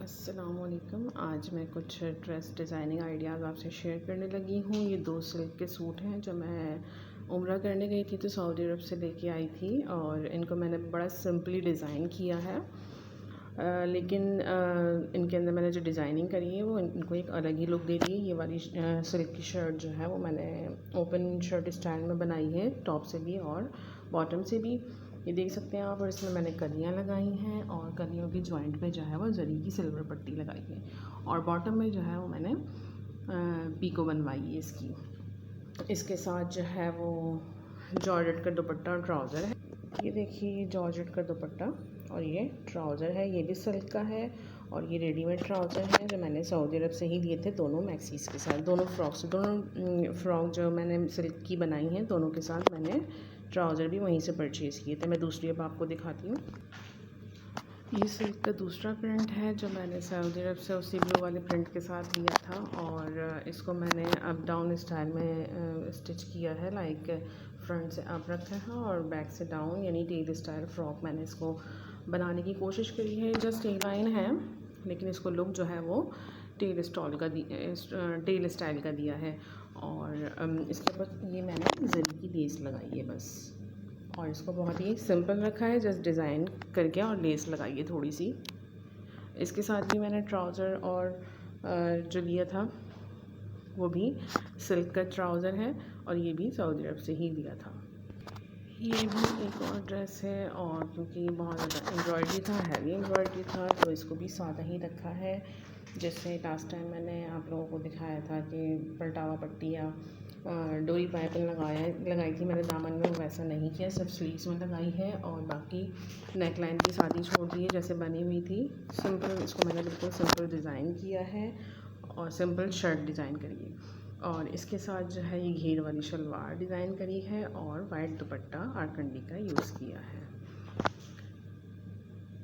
अस्सलामुअलैकुम। आज मैं कुछ ड्रेस डिज़ाइनिंग आइडियाज़ आपसे शेयर करने लगी हूँ। ये 2 सिल्क के सूट हैं जो मैं उम्रा करने गई थी तो सऊदी अरब से लेके आई थी, और इनको मैंने बड़ा सिंपली डिज़ाइन किया है। लेकिन इनके अंदर मैंने जो डिज़ाइनिंग करी है वो इनको एक अलग ही लुक दे रही है। ये वाली सिल्क की शर्ट जो है वो मैंने ओपन शर्ट स्टाइल में बनाई है, टॉप से भी और बॉटम से भी, ये देख सकते हैं आप। और इसमें मैंने कलियाँ लगाई हैं और कलियों की जॉइंट पे जो है वो जरी की सिल्वर पट्टी लगाई है, और बॉटम में जो है वो मैंने पीको बनवाई है इसकी। इसके साथ जो है वो जॉर्जेट का दुपट्टा और ट्राउज़र है। ये देखिए जॉर्जेट का दुपट्टा और ये ट्राउज़र है, ये भी सिल्क का है। और ये रेडीमेड ट्राउज़र है जो मैंने सऊदी अरब से ही लिए थे, दोनों मैक्सीज़ के साथ। दोनों फ्रॉक जो मैंने सिल्क की बनाई हैं दोनों के साथ मैंने ट्राउज़र भी वहीं से परचेज़ किए थे। मैं दूसरी अब आपको दिखाती हूँ। ये सिल्क का दूसरा प्रिंट है जो मैंने सऊदी अरब से उसी ब्लू वाले प्रिंट के साथ लिया था, और इसको मैंने अप डाउन स्टाइल में स्टिच किया है। लाइक फ्रंट से अप रखा है और बैक से डाउन, यानी टेल स्टाइल फ्रॉक मैंने इसको बनाने की कोशिश करी है। जस्ट एक लाइन है लेकिन इसको लुक जो है वो टेल स्टाइल का दिया है। और इसके ऊपर ये मैंने जरी की लेस लगाई है बस, और इसको बहुत ही सिंपल रखा है, जस्ट डिज़ाइन करके और लेस लगाई है थोड़ी सी। इसके साथ भी मैंने ट्राउज़र और जो लिया था वो भी सिल्क का ट्राउज़र है, और ये भी सऊदी अरब से ही लिया था। ये भी एक और ड्रेस है, और क्योंकि बहुत ज़्यादा एम्ब्रॉयडरी था, हैवी एम्ब्रॉयडरी था, तो इसको भी सादा ही रखा है। जैसे लास्ट टाइम मैंने आप लोगों को दिखाया था कि पलटावा पट्टी या डोरी पाइपिंग लगाई थी मैंने दामन में, वैसा नहीं किया, सिर्फ स्लीव्स में लगाई है और बाकी नेक लाइन की सादी छोड़ दी है जैसे बनी हुई थी। सिंपल इसको मैंने बिल्कुल सिंपल डिज़ाइन किया है और सिंपल शर्ट डिज़ाइन करी है, और इसके साथ जो है ये घेर वाली शलवार डिज़ाइन करी है और वाइट दुपट्टा आरकंडी का यूज़ किया है।